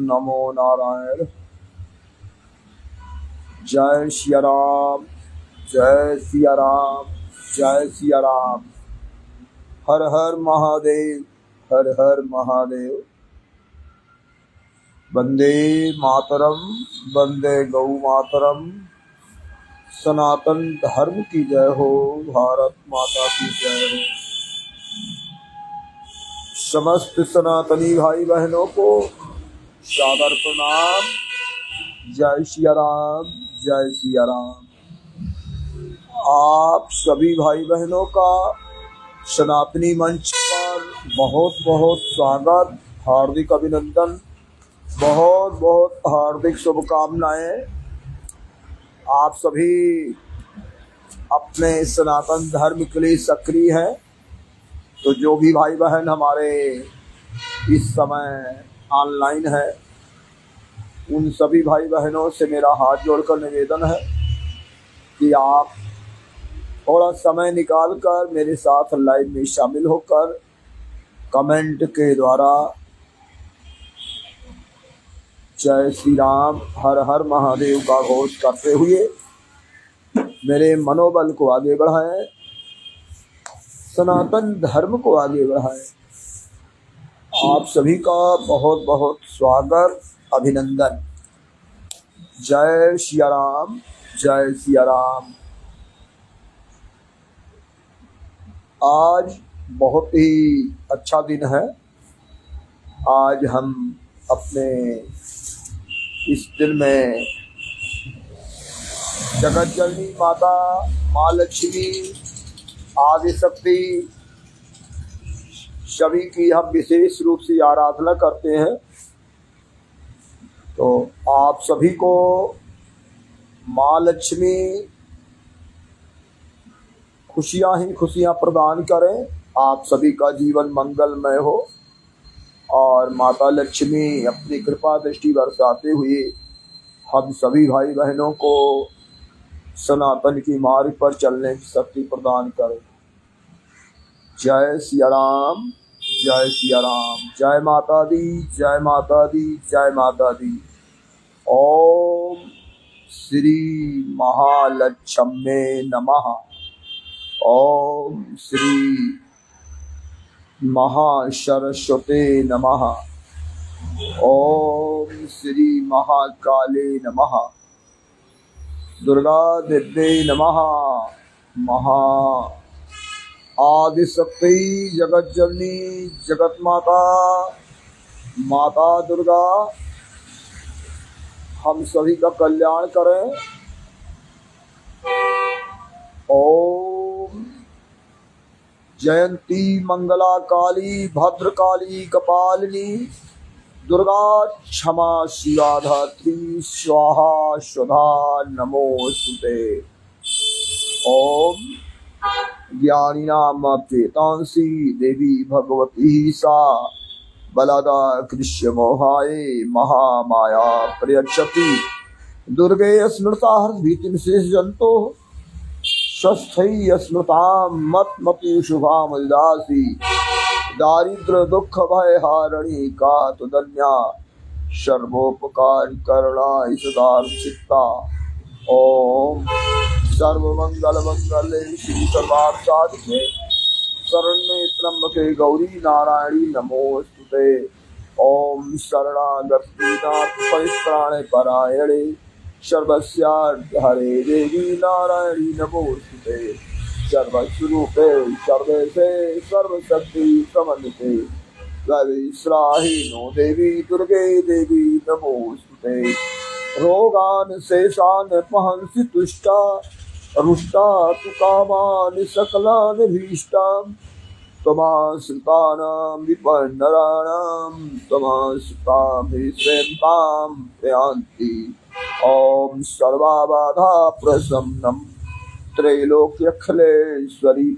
नमो नारायण। जय सिया राम, जय सिया राम, जय सिया राम। हर हर महादेव, हर हर महादेव। वंदे मातरम, वंदे गौ मातरम। सनातन धर्म की जय हो, भारत माता की जय हो। समस्त सनातनी भाई बहनों को सादर प्रणाम। जय सिया राम, जय सिया राम। आप सभी भाई बहनों का सनातनी मंच पर बहुत बहुत स्वागत, हार्दिक अभिनंदन, बहुत बहुत हार्दिक शुभकामनाएं। आप सभी अपने सनातन धर्म के लिए सक्रिय हैं, तो जो भी भाई बहन हमारे इस समय ऑनलाइन है, उन सभी भाई बहनों से मेरा हाथ जोड़कर निवेदन है कि आप थोड़ा समय निकालकर मेरे साथ लाइव में शामिल होकर कमेंट के द्वारा जय श्री राम, हर हर महादेव का घोष करते हुए मेरे मनोबल को आगे बढ़ाएं, सनातन धर्म को आगे बढ़ाएं। आप सभी का बहुत बहुत स्वागत, अभिनंदन। जय सिया राम, जय सिया राम। आज बहुत ही अच्छा दिन है। आज हम अपने इस दिन में जगत जननी माता माँ लक्ष्मी, आदि शक्ति सभी की हम विशेष रूप से आराधना करते हैं। तो आप सभी को माँ लक्ष्मी खुशियां ही खुशियां प्रदान करें, आप सभी का जीवन मंगलमय हो और माता लक्ष्मी अपनी कृपा दृष्टि बरसाते हुए हम सभी भाई बहनों को सनातन की मार्ग पर चलने की शक्ति प्रदान करें। जय सिया राम, जय सिया राम। जय माता दी, जय माता दी, जय माता दी। ओम श्री महालक्ष्मे नमः। ओम श्री महासरस्वते नमः। ओम श्री महाकाले नमः। दुर्गा देव्यै नमः। महा आदिशक्ति जगत जननी जगत माता माता दुर्गा हम सभी का कल्याण करें। ओम जयंती मंगला काली भद्रकाली कपालिनी दुर्गा क्षमा शिवा धात्री स्वाहा स्वधा नमोस्तुते। ओम ज्ञानिनाम चेतांसी देवी भगवती सा बलादा कृष्य मोहाये महामाया प्रयच्छति दुर्गे स्मृता भीतिं शेष जंतो स्वस्थै स्मृतां मत्मति शुभाम दासी दारिद्र दुख भय हारिणी का तुदन्या सर्वोपकार करणाय सदा चित्ता। ओम सर्वमंगल मंगले श्री सर्वार्थ साधिके शरण्ये त्र्यंबके गौरी नारायणी नमोस्तुते। ओम शरणागति नाथ परित्राणे परायणे सर्वस्यार्थ हरे देवी नारायणी नमोस्तुते। सर्वस्वरूपे सर्वेशे सर्वशक्ति समन्विते द्रविश्राहि नो देवी दुर्गे देवी नमोस्तुते। रोगान शेषान पहंसि तुष्टा रुष्टा तु कामानि सकलानि भीष्टाम् त्वमाश्रितानां विपन्नराणां त्वमाश्रितां हि श्रेयन्तां प्रयान्ति। ओम सर्वबाधा प्रशमनम् त्रैलोक्यखिलेश्वरी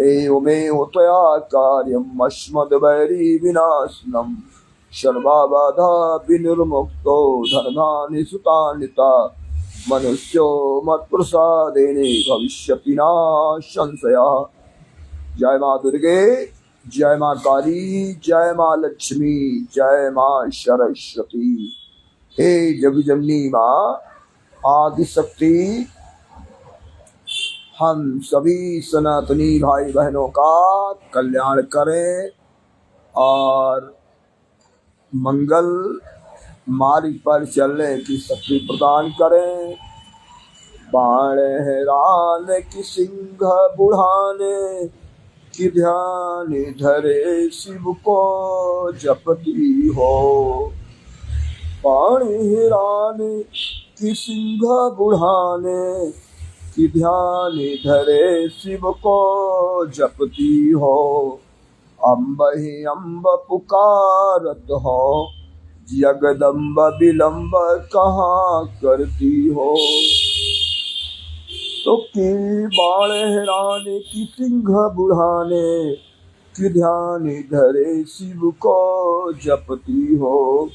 एवमेव त्वया कार्यम् अस्मद्वैरी विनाशनम् सर्वबाधा विनिर्मुक्तो धर्माणि सुतान्विता मनुष्यो मत्प्रसादेन भविष्यति न संशयः। जय मां दुर्गे, जय माँ काली, जय माँ लक्ष्मी, जय माँ सरस्वती। हे जगजननी माँ आदिशक्ति, हम सभी सनातनी भाई बहनों का कल्याण करें और मंगल मार्ग पर चलने की शक्ति प्रदान करें। बाण हैरान की सिंह बुढ़ाने कि ध्यान धरे शिव को जपती हो। बाण हैरान की सिंह बुढ़ाने कि ध्यान धरे शिव को जपती हो। अम्ब ही अम्ब पुकारत हो, जगदम्ब विलम्ब कहाँ करती हो। तो की बाण हैराने की सिंह बुढ़ाने कि ध्यान धरे शिव को जपती हो।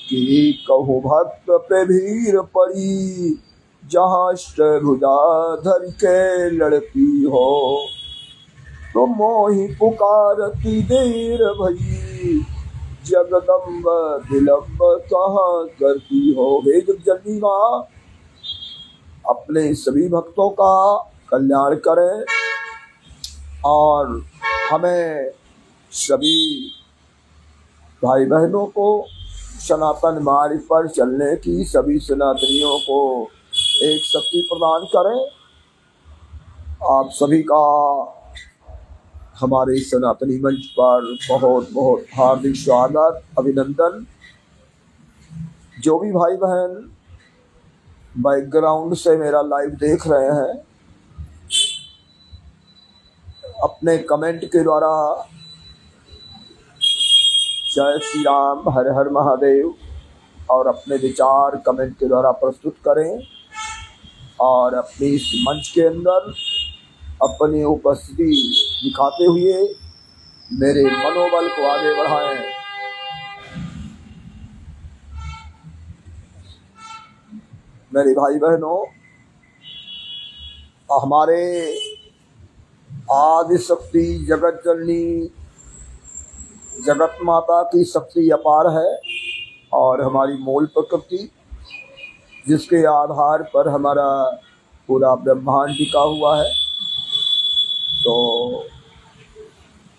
कि कहूँ भक्त पे भीड़ पड़ी, जहाँ अष्टभुजा धर के लड़ती हो। तो मोहि पुकारती देर भई, जगदम्ब विलम्ब कहाँ करती हो। हे जगजननी माँ अपने सभी भक्तों का कल्याण करें और हमें सभी भाई बहनों को सनातन मार्ग पर चलने की, सभी सनातनियों को एक शक्ति प्रदान करें। आप सभी का हमारे सनातनी मंच पर बहुत बहुत हार्दिक स्वागत, अभिनंदन। जो भी भाई बहन बैकग्राउंड से मेरा लाइव देख रहे हैं, अपने कमेंट के द्वारा जय श्री राम, हर हर महादेव और अपने विचार कमेंट के द्वारा प्रस्तुत करें और अपने इस मंच के अंदर अपनी उपस्थिति दिखाते हुए मेरे मनोबल को आगे बढ़ाएं। मेरे भाई बहनों, हमारे आदि शक्ति जगत जननी जगत माता की शक्ति अपार है और हमारी मूल प्रकृति, जिसके आधार पर हमारा पूरा ब्रह्मांड टिका हुआ है। तो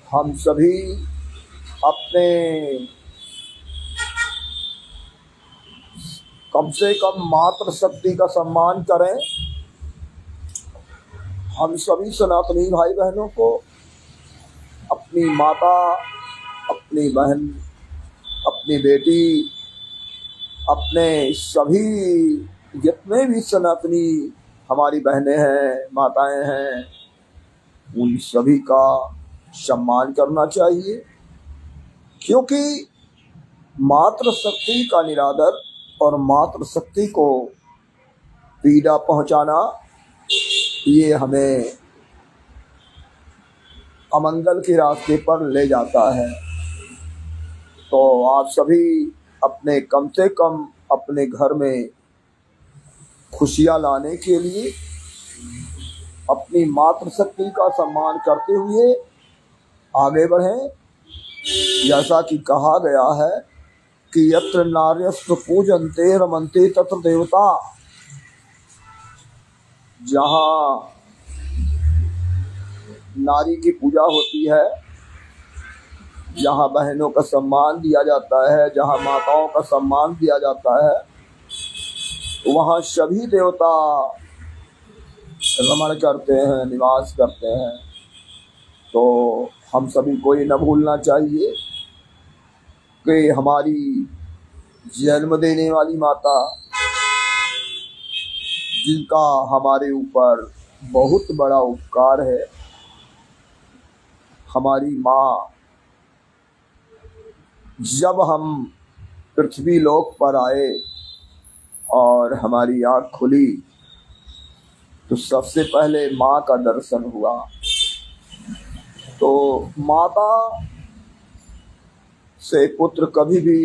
हम सभी अपने कम से कम मातृ शक्ति का सम्मान करें। हम सभी सनातनी भाई बहनों को अपनी माता, अपनी बहन, अपनी बेटी, अपने सभी जितने भी सनातनी हमारी बहनें हैं, माताएं हैं, उन सभी का सम्मान करना चाहिए। क्योंकि मातृशक्ति का निरादर और मातृशक्ति को पीड़ा पहुंचाना, ये हमें अमंगल के रास्ते पर ले जाता है। तो आप सभी अपने कम से कम अपने घर में खुशियां लाने के लिए अपनी मातृशक्ति का सम्मान करते हुए आगे बढ़ें। जैसा कि कहा गया है कि यत्र नार्यस्तु पूजन्ते रमन्ते तत्र देवता। जहाँ नारी की पूजा होती है, जहाँ बहनों का सम्मान दिया जाता है, जहाँ माताओं का सम्मान दिया जाता है, वहाँ सभी देवता रमण करते हैं, निवास करते हैं। तो हम सभी को ये न भूलना चाहिए कि हमारी जन्म देने वाली माता, जिनका हमारे ऊपर बहुत बड़ा उपकार है, हमारी माँ जब हम पृथ्वी लोक पर आए और हमारी आँख खुली तो सबसे पहले माँ का दर्शन हुआ। तो माता से पुत्र कभी भी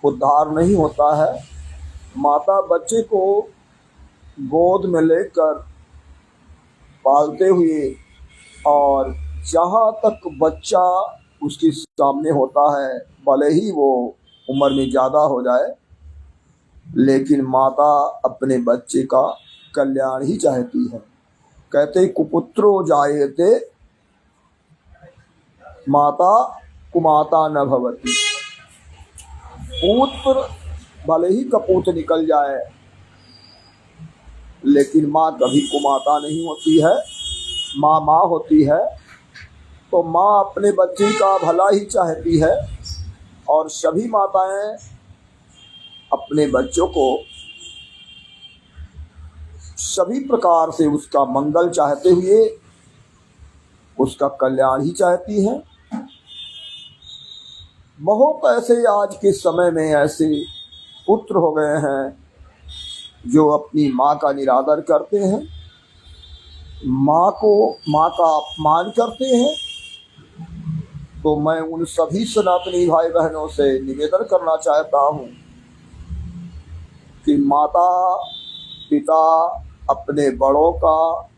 उद्धार नहीं होता है। माता बच्चे को गोद में लेकर पालते हुए और जहाँ तक बच्चा उसके सामने होता है, भले ही वो उम्र में ज़्यादा हो जाए, लेकिन माता अपने बच्चे का कल्याण ही चाहती है। कहते कुपुत्रो जायते माता कुमाता न भवति। पुत्र भले ही कपूत निकल जाए, लेकिन माँ कभी कुमाता नहीं होती है, माँ माँ होती है। तो माँ अपने बच्चे का भला ही चाहती है, और सभी माताएं अपने बच्चों को सभी प्रकार से उसका मंगल चाहते हुए उसका कल्याण ही चाहती हैं। बहुत ऐसे आज के समय में ऐसे पुत्र हो गए हैं जो अपनी माँ का निरादर करते हैं, माँ का अपमान करते हैं। तो मैं उन सभी सनातनी भाई बहनों से निवेदन करना चाहता हूँ कि माता पिता अपने बड़ों का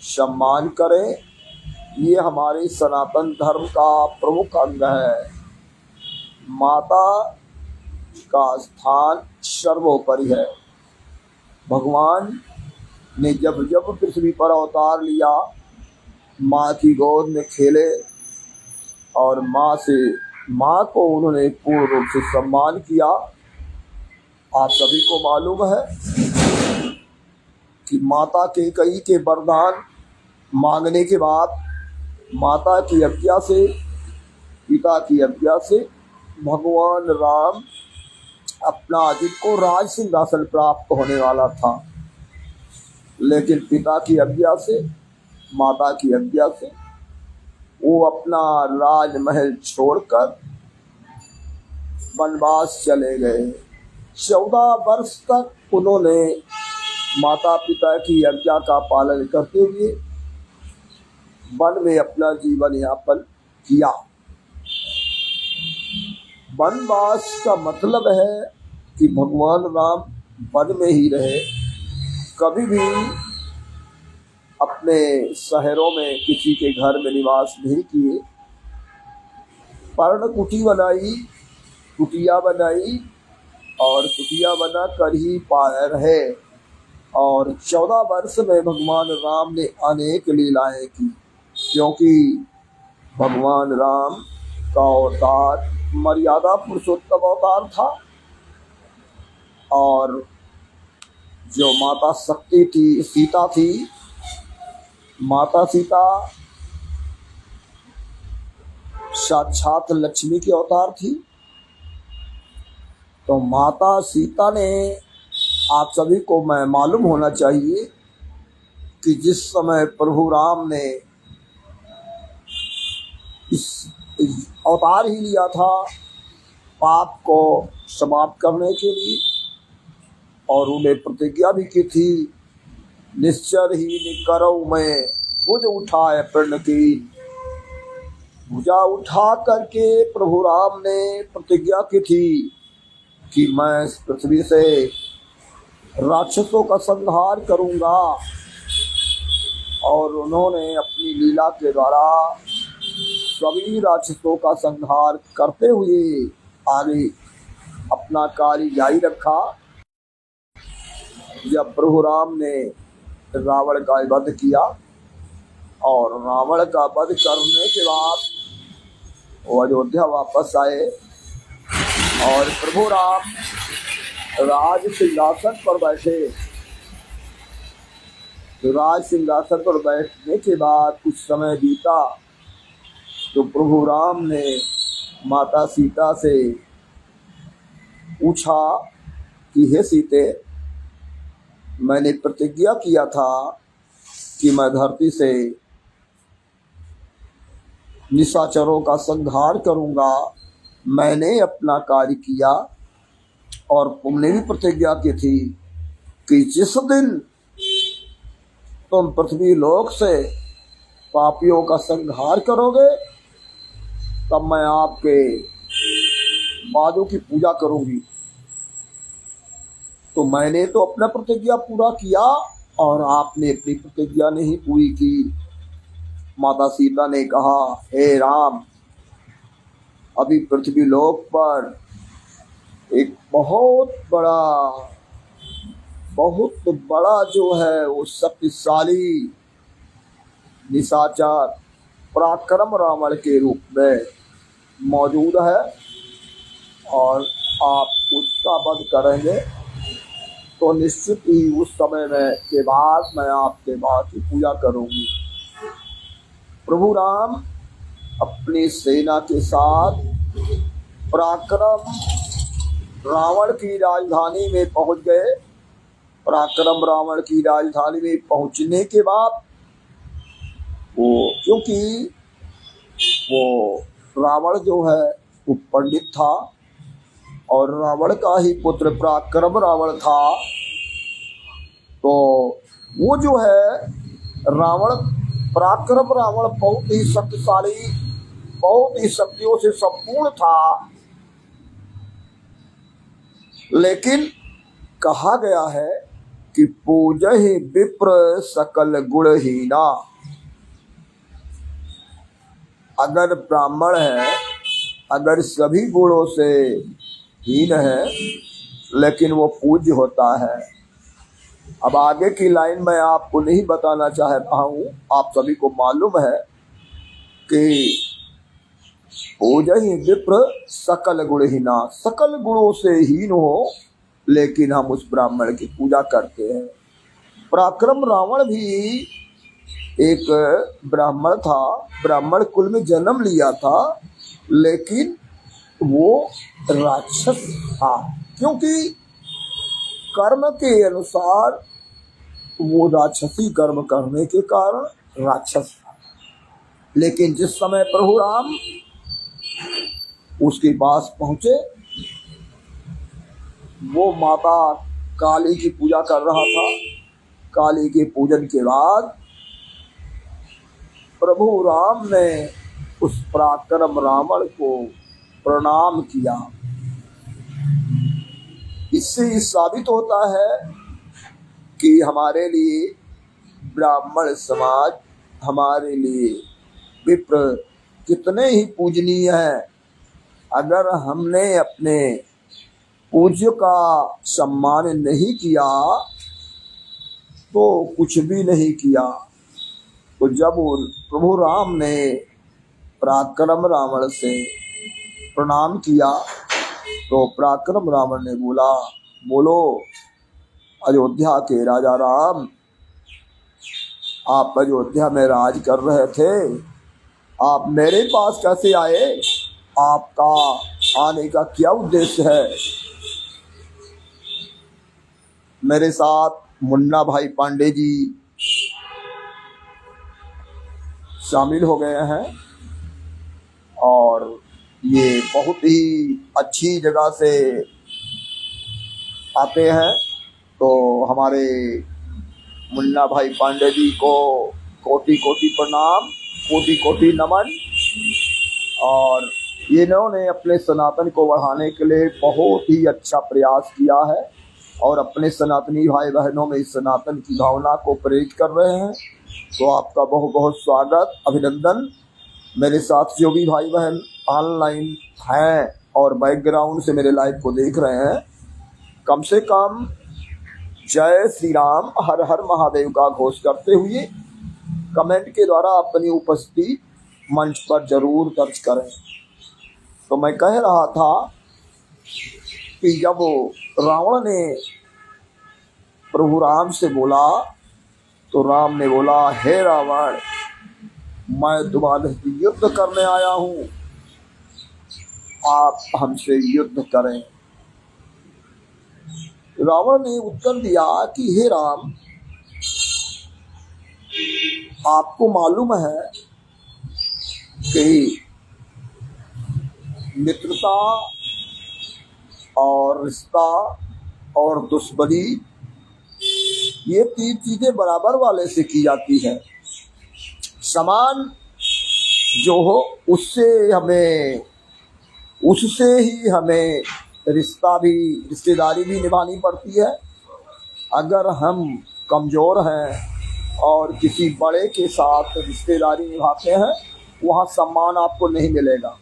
सम्मान करें। ये हमारे सनातन धर्म का प्रमुख अंग है। माता का स्थान सर्वोपरि है। भगवान ने जब जब पृथ्वी पर अवतार लिया, माँ की गोद में खेले और माँ को उन्होंने पूर्ण रूप से सम्मान किया। आप सभी को मालूम है कि माता कैकेयी के वरदान मांगने के बाद माता की आज्ञा से, पिता की आज्ञा से भगवान राम अपना जिनको राज सिंहासन प्राप्त होने वाला था, लेकिन पिता की आज्ञा से, माता की आज्ञा से वो अपना राजमहल छोड़कर वनवास चले गए। 14 वर्ष तक उन्होंने माता पिता की आज्ञा का पालन करते हुए वन में अपना जीवन यापन किया। वनवास का मतलब है कि भगवान राम वन में ही रहे, कभी भी अपने शहरों में किसी के घर में निवास नहीं किए। पर्णकुटी बनाई, कुटिया बनाई और कुटिया बना कर ही पाए रहे। और 14 वर्ष में भगवान राम ने अनेक लीलाएं की, क्योंकि भगवान राम का अवतार मर्यादा पुरुषोत्तम अवतार था। और जो माता शक्ति थी, सीता थी, माता सीता साक्षात लक्ष्मी की अवतार थी। तो माता सीता ने, आप सभी को मैं मालूम होना चाहिए कि जिस समय प्रभु राम ने इस अवतार ही लिया था पाप को समाप्त करने के लिए, और उन्हें प्रतिज्ञा भी की थी, निश्चर ही निकरऊ मैं भुज उठाए प्रण की। भुजा उठा करके प्रभु राम ने प्रतिज्ञा की थी कि मैं इस पृथ्वी से राक्षसों का संहार करूंगा। और उन्होंने अपनी लीला के द्वारा सभी राक्षसों का संहार करते हुए आगे अपना कार्य जारी रखा। जब प्रभु राम ने रावण का वध किया, और रावण का वध करने के बाद वो अयोध्या वापस आए, और प्रभु राम राज सिंहासन पर बैठे। तो राज सिंहासन पर बैठने के बाद कुछ समय बीता, तो प्रभु राम ने माता सीता से पूछा कि हे सीते, मैंने प्रतिज्ञा किया था कि मैं धरती से निशाचरों का संहार करूंगा। मैंने अपना कार्य किया, और तुमने भी प्रतिज्ञा की थी कि जिस दिन तुम पृथ्वी लोक से पापियों का संहार करोगे, तब मैं आपके पादों की पूजा करूंगी। तो मैंने तो अपना प्रतिज्ञा पूरा किया, और आपने अपनी प्रतिज्ञा नहीं पूरी की। माता सीता ने कहा, हे राम, अभी पृथ्वी लोक पर एक बहुत बड़ा जो है वो शक्तिशाली निशाचर पराक्रम रावण के रूप में मौजूद है और आप उसका वध करेंगे तो निश्चित ही उस समय में के बाद मैं आपके बाद की पूजा करूंगी। प्रभु राम अपनी सेना के साथ पराक्रम रावण की राजधानी में पहुंच गए। पराक्रम रावण की राजधानी में पहुंचने के बाद क्योंकि वो रावण जो है वो पंडित था और रावण का ही पुत्र पराक्रम रावण था, तो वो जो है पराक्रम रावण बहुत ही शक्तिशाली, बहुत ही शक्तियों से संपूर्ण था। लेकिन कहा गया है कि पूजहि विप्र सकल गुणहीना। अगर ब्राह्मण है, अगर सभी गुणों से हीन है, लेकिन वो पूज्य होता है। अब आगे की लाइन मैं आपको नहीं बताना चाह रहा हूँ, आप सभी को मालूम है कि पूजहि विप्र सकल गुणहीना, सकल गुणों से हीन हो लेकिन हम उस ब्राह्मण की पूजा करते हैं। पराक्रम रावण भी एक ब्राह्मण था, ब्राह्मण कुल में जन्म लिया था, लेकिन वो राक्षस था क्योंकि कर्म के अनुसार वो राक्षसी कर्म करने के कारण राक्षस था। लेकिन जिस समय प्रभु राम उसके पास पहुंचे, वो माता काली की पूजा कर रहा था। काली के पूजन के बाद प्रभु राम ने उस पराक्रम रावण को प्रणाम किया। इससे साबित होता है कि हमारे लिए ब्राह्मण समाज, हमारे लिए विप्र कितने ही पूजनीय हैं। अगर हमने अपने पूज्य का सम्मान नहीं किया तो कुछ भी नहीं किया। तो जब प्रभु राम ने पराक्रम रावण से प्रणाम किया तो पराक्रम रावण ने बोला, बोलो अयोध्या के राजा राम, आप अयोध्या में राज कर रहे थे, आप मेरे पास कैसे आए? आपका आने का क्या उद्देश्य है? मेरे साथ मुन्ना भाई पांडे जी शामिल हो गए हैं और ये बहुत ही अच्छी जगह से आते हैं। तो हमारे मुन्ना भाई पांडे जी को कोटि कोटि प्रणाम, कोटि कोटि नमन। और ये इन्होंने अपने सनातन को बढ़ाने के लिए बहुत ही अच्छा प्रयास किया है और अपने सनातनी भाई बहनों में इस सनातन की भावना को प्रेरित कर रहे हैं। तो आपका बहुत बहुत स्वागत, अभिनंदन। मेरे साथ जो भी भाई बहन ऑनलाइन हैं और बैकग्राउंड से मेरे लाइव को देख रहे हैं, कम से कम जय श्री राम, हर हर महादेव का घोष करते हुए कमेंट के द्वारा अपनी उपस्थिति मंच पर जरूर दर्ज करें। तो मैं कह रहा था कि जब रावण ने प्रभु राम से बोला तो राम ने बोला, हे रावण, मैं तुम्हारे से युद्ध करने आया हूँ, आप हमसे युद्ध करें। रावण ने उत्तर दिया कि हे राम, आपको मालूम है कि मित्रता और रिश्ता और दुश्मनी, ये तीन चीजें बराबर वाले से की जाती है। समान जो हो उससे ही हमें रिश्तेदारी भी निभानी पड़ती है। अगर हम कमज़ोर हैं और किसी बड़े के साथ रिश्तेदारी निभाते हैं, वहाँ सम्मान आपको नहीं मिलेगा।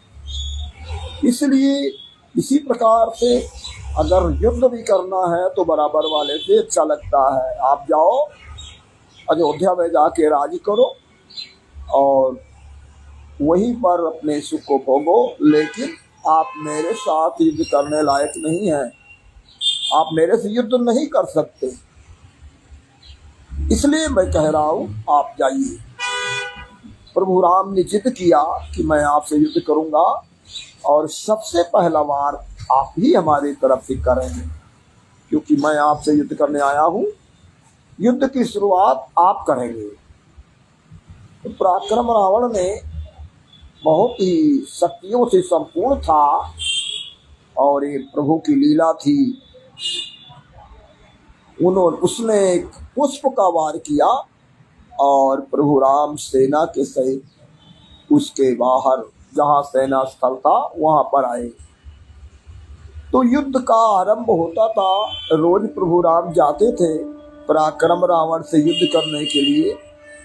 इसलिए इसी प्रकार से अगर युद्ध भी करना है तो बराबर वाले से अच्छा लगता है। आप जाओ अयोध्या में जाके राज करो और वहीं पर अपने सुख को भोगो, लेकिन आप मेरे साथ युद्ध करने लायक नहीं हैं, आप मेरे से युद्ध नहीं कर सकते, इसलिए मैं कह रहा हूँ आप जाइए। प्रभु राम ने जिद किया कि मैं आपसे युद्ध करूंगा और सबसे पहला वार आप ही हमारी तरफ से करेंगे, क्योंकि मैं आपसे युद्ध करने आया हूँ, युद्ध की शुरुआत आप करेंगे। तो पराक्रम रावण ने बहुत ही शक्तियों से संपूर्ण था और ये प्रभु की लीला थी। उसने एक पुष्प का वार किया और प्रभु राम सेना के सहित उसके बाहर जहाँ सेना स्थल था वहाँ पर आए। तो युद्ध का आरंभ होता था, रोज प्रभु राम जाते थे पराक्रम रावण से युद्ध करने के लिए,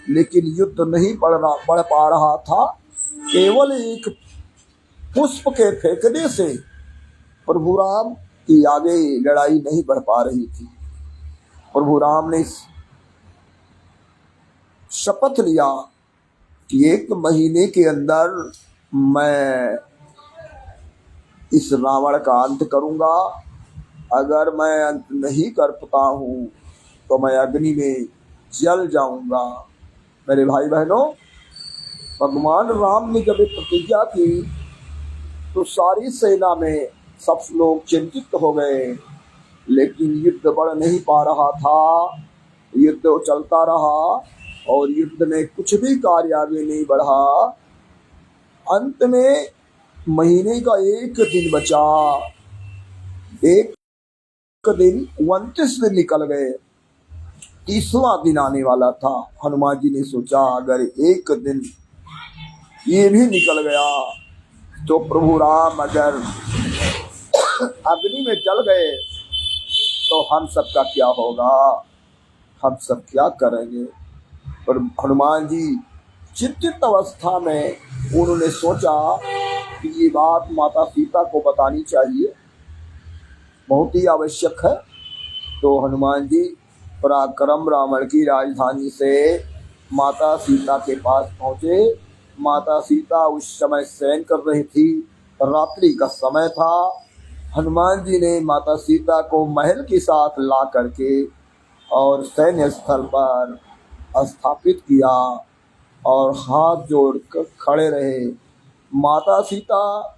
लेकिन युद्ध नहीं बढ़ पा रहा था। केवल एक पुष्प के फेंकने से प्रभु राम की आगे लड़ाई नहीं बढ़ पा रही थी। प्रभु राम ने शपथ लिया कि 1 महीने के अंदर मैं इस रावण का अंत करूंगा। अगर मैं अंत नहीं कर पाता हूँ तो मैं अग्नि में जल जाऊंगा। मेरे भाई बहनों, भगवान राम ने जब एक प्रतिज्ञा की तो सारी सेना में सब लोग चिंतित हो गए, लेकिन युद्ध बढ़ नहीं पा रहा था। युद्ध चलता रहा और युद्ध में कुछ भी कार्य आगे नहीं बढ़ा। अंत में महीने का एक दिन बचा, एक दिन 29 दिन निकल गए, 30वां दिन आने वाला था। हनुमान जी ने सोचा अगर एक दिन ये भी निकल गया तो प्रभु राम अगर अग्नि में जल गए तो हम सबका क्या होगा, हम सब क्या करेंगे। पर हनुमान जी चिंतित अवस्था में उन्होंने सोचा कि ये बात माता सीता को बतानी चाहिए, बहुत ही आवश्यक है। तो हनुमान जी पराक्रम रावण की राजधानी से माता सीता के पास पहुँचे। माता सीता उस समय शयन कर रही थी, रात्रि का समय था। हनुमान जी ने माता सीता को महल के साथ ला करके और सैन्य स्थल पर स्थापित किया और हाथ जोड़कर खड़े रहे। माता सीता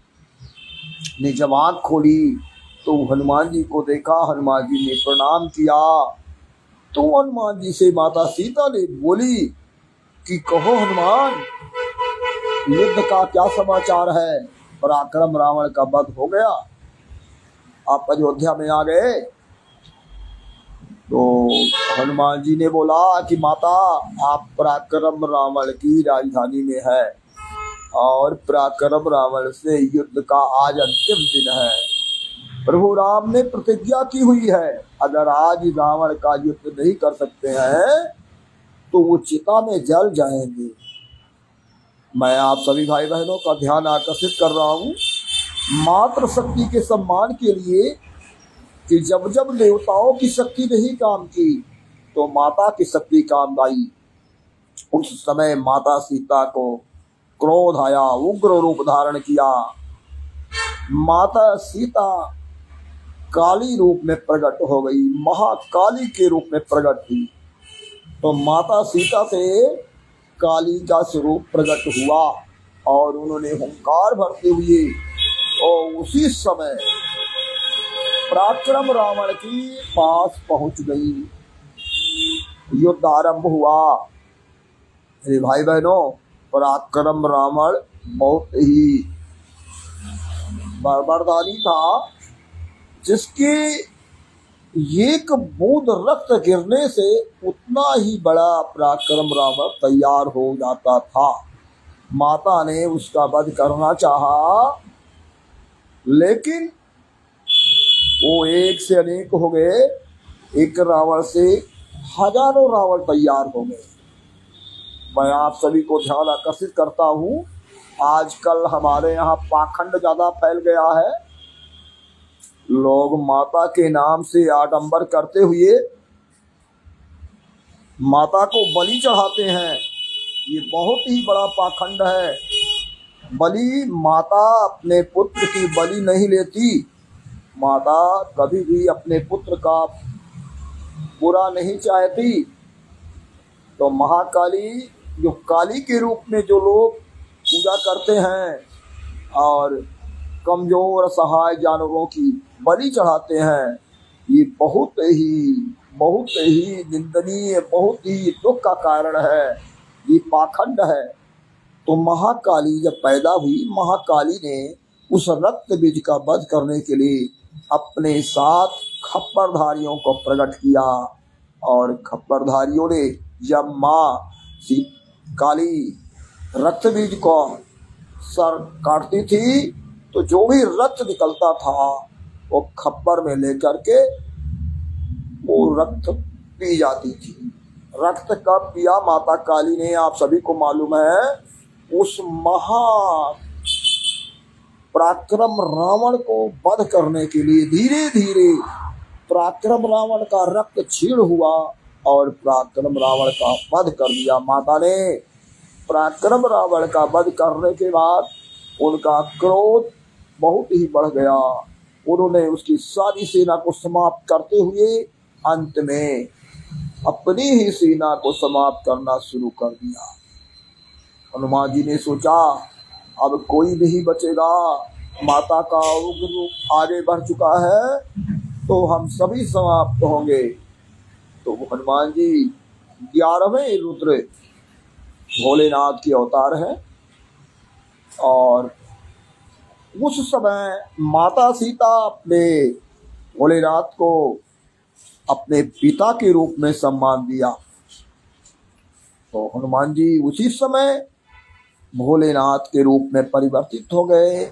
ने जब आँख खोली तो हनुमान जी को देखा, हनुमान जी ने प्रणाम किया। तो हनुमान जी से माता सीता ने बोली कि कहो हनुमान, युद्ध का क्या समाचार है, पराक्रम रावण का वध हो गया, आप अयोध्या में आ गए। तो हनुमान जी ने बोला कि माता, आप पराक्रम रावण की राजधानी में है और पराक्रम रावण से युद्ध का आज अंतिम दिन है। प्रभु राम ने प्रतिज्ञा की हुई है, अगर आज रावण का युद्ध नहीं कर सकते हैं तो वो चिता में जल जाएंगे। मैं आप सभी भाई बहनों का ध्यान आकर्षित कर रहा हूँ मात्र शक्ति के सम्मान के लिए कि जब जब देवताओं की शक्ति नहीं काम की तो माता की शक्ति काम आई। उस समय माता सीता को क्रोध आया, उग्र रूप धारण किया। माता सीता काली रूप में प्रकट हो गई, महाकाली के रूप में प्रकट हुई। तो माता सीता से काली का स्वरूप प्रकट हुआ और उन्होंने हुंकार भरते हुए और उसी समय पराक्रम रावण के पास पहुंच गई। युद्ध आरंभ हुआ। मेरे भाई बहनों, पराक्रम रावण बहुत ही बर्बरदारी था, जिसके एक बूंद रक्त गिरने से उतना ही बड़ा पराक्रम रावण तैयार हो जाता था। माता ने उसका वध करना चाहा, लेकिन वो एक से अनेक हो गए। एक रावण से हजारों रावण तैयार हो गए। मैं आप सभी को ध्यान आकर्षित करता हूँ, आजकल हमारे यहाँ पाखंड ज्यादा फैल गया है। लोग माता के नाम से आडंबर करते हुए माता को बलि चढ़ाते हैं। ये बहुत ही बड़ा पाखंड है। बलि माता अपने पुत्र की बलि नहीं लेती। माता कभी भी अपने पुत्र का बुरा नहीं चाहती। तो महाकाली जो काली के रूप में जो लोग पूजा करते हैं और कमजोर असहाय जानवरों की बलि चढ़ाते हैं, ये बहुत ही निंदनीय, बहुत ही दुख का कारण है। ये पाखंड है। तो महाकाली जब पैदा हुई, महाकाली ने उस रक्त बीज का वध करने के लिए अपने 7 खप्परधारियों को प्रकट किया। और खप्परधारियों ने जब माँ काली रक्त बीज को सर काटती थी, तो जो भी रक्त निकलता था वो खप्पर में लेकर के वो रक्त पी जाती थी। रक्त कब पिया माता काली ने, आप सभी को मालूम है, उस महा पराक्रम रावण को वध करने के लिए धीरे धीरे पराक्रम रावण का रक्त छीण हुआ और पराक्रम रावण का वध कर दिया माता ने। पराक्रम रावण का वध करने के बाद उनका क्रोध बहुत ही बढ़ गया। उन्होंने उसकी सारी सेना को समाप्त करते हुए अंत में अपनी ही सेना को समाप्त करना शुरू कर दिया। हनुमान जी ने सोचा अब कोई नहीं बचेगा, माता का उग्र रूप आगे बढ़ चुका है, तो हम सभी समाप्त होंगे। तो हनुमान जी 11वें रुद्र भोलेनाथ के अवतार हैं। और उस समय माता सीता अपने भोलेनाथ को अपने पिता के रूप में सम्मान दिया। तो हनुमान जी उसी समय भोलेनाथ के रूप में परिवर्तित हो गए।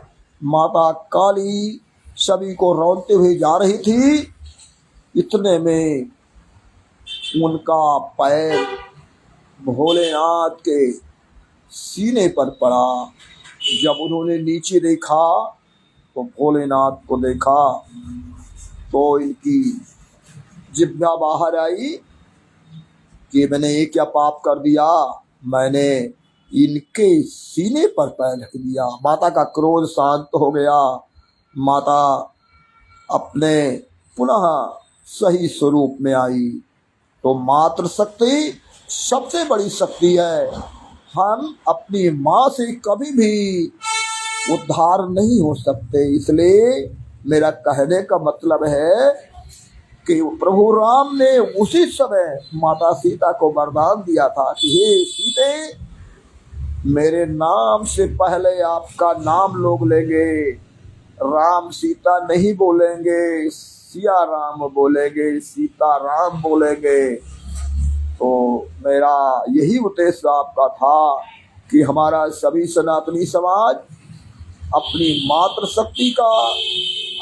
माता काली सभी को रौंदते हुए जा रही थी, इतने में उनका पैर भोलेनाथ के सीने पर पड़ा। जब उन्होंने नीचे देखा तो भोलेनाथ को देखा, तो इनकी जिह्वा बाहर आई कि मैंने ये क्या पाप कर दिया, मैंने इनके सीने पर पैर रख दिया। माता का क्रोध शांत हो गया। माता अपने पुनः सही स्वरूप में आई। तो मातृ शक्ति सबसे बड़ी शक्ति है। हम अपनी माँ से कभी भी उद्धार नहीं हो सकते। इसलिए मेरा कहने का मतलब है कि प्रभु राम ने उसी समय माता सीता को वरदान दिया था कि हे सीते, मेरे नाम से पहले आपका नाम लोग लेंगे, राम सीता नहीं बोलेंगे, सिया राम बोलेंगे, सीता राम बोलेंगे। तो मेरा यही उद्देश्य आपका था कि हमारा सभी सनातनी समाज अपनी मातृशक्ति का,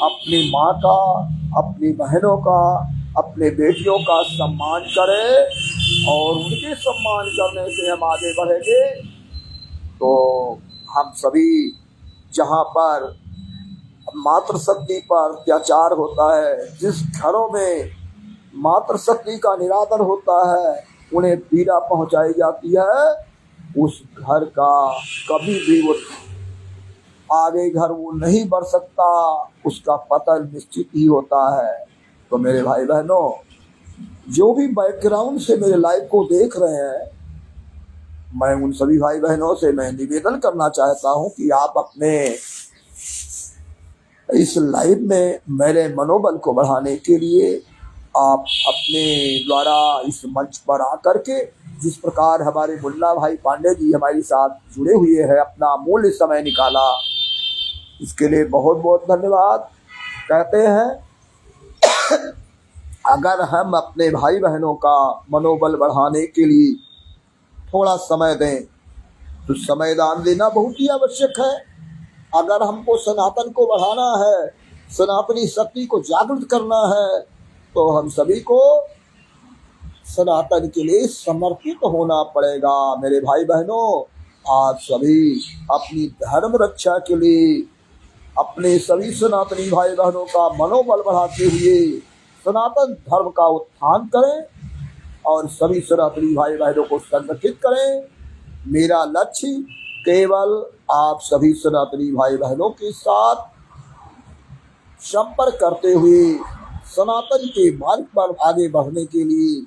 अपनी माँ का, अपनी बहनों का, अपने बेटियों का सम्मान करे, और उनके सम्मान करने से हम आगे बढ़ेंगे। तो हम सभी जहाँ पर मातृशक्ति पर अत्याचार होता है, जिस घरों में मातृशक्ति का निरादर होता है, उन्हें पीड़ा पहुंचाई जाती है, उस घर का कभी भी वो आगे घर वो नहीं बढ़ सकता, उसका पतन निश्चित ही होता है। तो मेरे भाई बहनों, जो भी बैकग्राउंड से मेरे लाइव को देख रहे हैं, मैं उन सभी भाई बहनों से मैं निवेदन करना चाहता हूं कि आप अपने इस लाइव में मेरे मनोबल को बढ़ाने के लिए आप अपने द्वारा इस मंच पर आकर के, जिस प्रकार हमारे मुन्ना भाई पांडे जी हमारे साथ जुड़े हुए हैं, अपना अमूल्य समय निकाला, इसके लिए बहुत बहुत धन्यवाद कहते हैं। अगर हम अपने भाई बहनों का मनोबल बढ़ाने के लिए थोड़ा समय दें, तो समय दान देना बहुत ही आवश्यक है। अगर हमको सनातन को बढ़ाना है, सनातनी शक्ति को जागृत करना है, तो हम सभी को सनातन के लिए समर्पित होना पड़ेगा। मेरे भाई बहनों, आप सभी अपनी धर्म रक्षा के लिए अपने सभी सनातनी भाई बहनों का मनोबल बढ़ाते हुए सनातन धर्म का उत्थान करें और सभी सनातनी भाई बहनों को संगठित करें। मेरा लक्ष्य केवल आप सभी सनातनी भाई बहनों के साथ संपर्क करते हुए सनातन के मार्ग पर आगे बढ़ने के लिए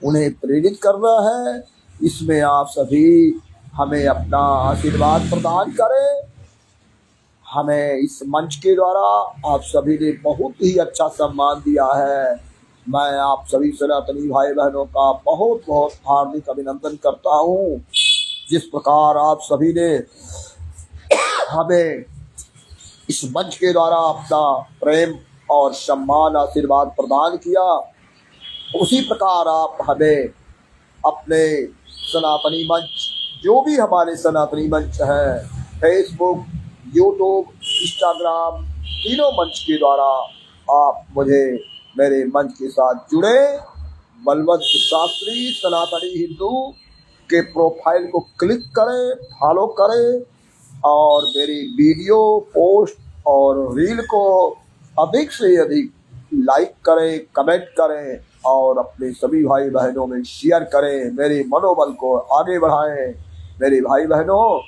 उन्हें प्रेरित करना है। इसमें आप सभी हमें अपना आशीर्वाद प्रदान करें। हमें इस मंच के द्वारा आप सभी ने बहुत ही अच्छा सम्मान दिया है। मैं आप सभी सनातनी भाई बहनों का बहुत बहुत हार्दिक अभिनंदन करता हूँ। जिस प्रकार आप सभी ने हमें इस मंच के द्वारा अपना प्रेम और सम्मान आशीर्वाद प्रदान किया, उसी प्रकार आप हमें अपने सनातनी मंच, जो भी हमारे सनातनी मंच है, फेसबुक, यूट्यूब, इंस्टाग्राम, तीनों मंच के द्वारा आप मुझे मेरे मंच के साथ जुड़े। बलवंत शास्त्री सनातनी हिंदू के प्रोफाइल को क्लिक करें, फॉलो करें और मेरी वीडियो, पोस्ट और रील को अधिक से अधिक लाइक करें, कमेंट करें और अपने सभी भाई बहनों में शेयर करें। मेरे मनोबल को आगे बढ़ाएं। मेरे भाई बहनों,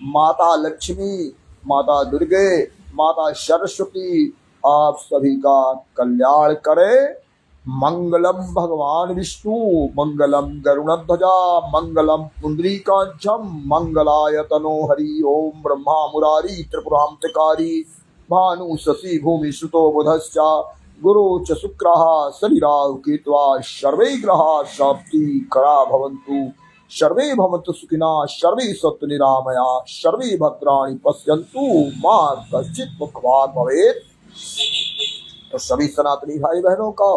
माता लक्ष्मी, माता दुर्गे, माता सरस्वती आप सभी का कल्याण करें। मंगलम भगवान विष्णु, मंगलम गरुणध्वजा, मंगलम पुंडरीकाक्षम, मंगलायतनो हरि ओम। ब्रह्मा मुरारी त्रिपुरांतकारी, भानु शशि भूमि सुतो बुधश्च, गुरु च शुक्रः शनि राहु केतुः, सर्वे ग्रहाः शान्तिकरा भवन्तु, सर्वे भवन्तु सुखिनः, सर्वे सन्तु निरामयाः, सर्वे भद्राणि पश्यन्तु मा कश्चित् दुःखभाग् भवेत्। तो सभी सनातनी भाई बहनों का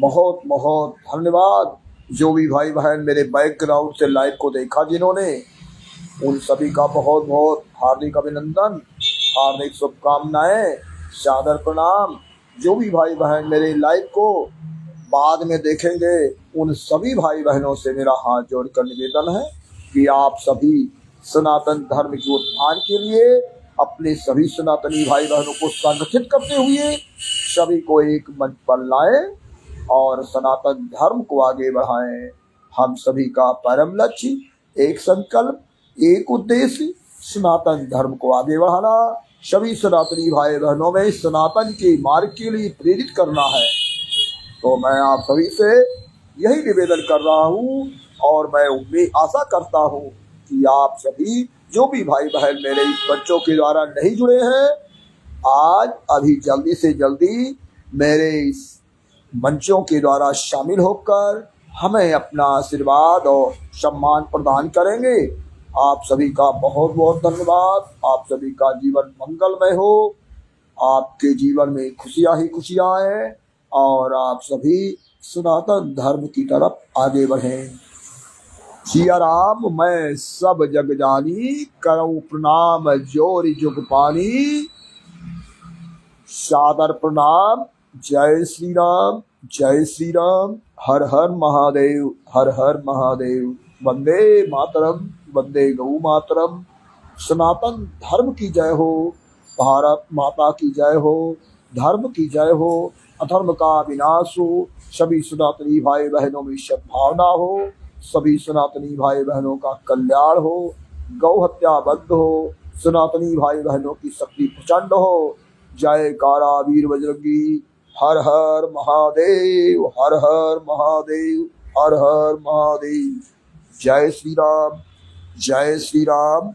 बहुत बहुत धन्यवाद। जो भी भाई बहन मेरे बैकग्राउंड से लाइव को देखा जिन्होंने, उन सभी का बहुत बहुत हार्दिक अभिनंदन, हार्दिक शुभकामनाएं, सादर प्रणाम। जो भी भाई बहन मेरे लाइव को बाद में देखेंगे, उन सभी भाई बहनों से मेरा हाथ जोड़कर निवेदन है कि आप सभी सनातन धर्म के उत्थान के लिए अपने सभी सनातनी भाई बहनों को संगठित करते हुए सभी को एक मंच पर लाएं और सनातन धर्म को आगे बढ़ाएं। हम सभी का परम लक्ष्य, एक संकल्प, एक उद्देश्य, सनातन धर्म को आगे बढ़ाना, सभी सनातनी भाई बहनों में सनातन के मार्ग के लिए प्रेरित करना है। तो मैं आप सभी से यही निवेदन कर रहा हूँ और मैं उम्मीद आशा करता हूँ कि आप सभी जो भी भाई बहन मेरे इस बच्चों के द्वारा नहीं जुड़े हैं, आज अभी जल्दी से जल्दी मेरे इस मंचों के द्वारा शामिल होकर हमें अपना आशीर्वाद और सम्मान प्रदान करेंगे। आप सभी का बहुत बहुत धन्यवाद। आप सभी का जीवन मंगलमय हो, आपके जीवन में खुशियां ही खुशियां आए और आप सभी सनातन धर्म की तरफ आगे बढ़ें। सिया राम मैं सब जग जानी, करऊं प्रणाम जोरि जुग पानी। सादर प्रणाम। जय श्री राम, जय श्री राम। हर हर महादेव, हर हर महादेव। वंदे मातरम, वंदे गौ मातरम। सनातन धर्म की जय हो, भारत माता की जय हो, धर्म की जय हो, अधर्म का विनाश हो, सभी सनातनी भाई बहनों में सद्भावना हो, सभी सनातनी भाई बहनों का कल्याण हो, गौ हत्या बंद हो, सनातनी भाई बहनों की शक्ति प्रचंड हो। जय कारा वीर बजरंगी। हर हर महादेव, हर हर महादेव, हर हर महादेव। जय श्री राम, जय श्री राम।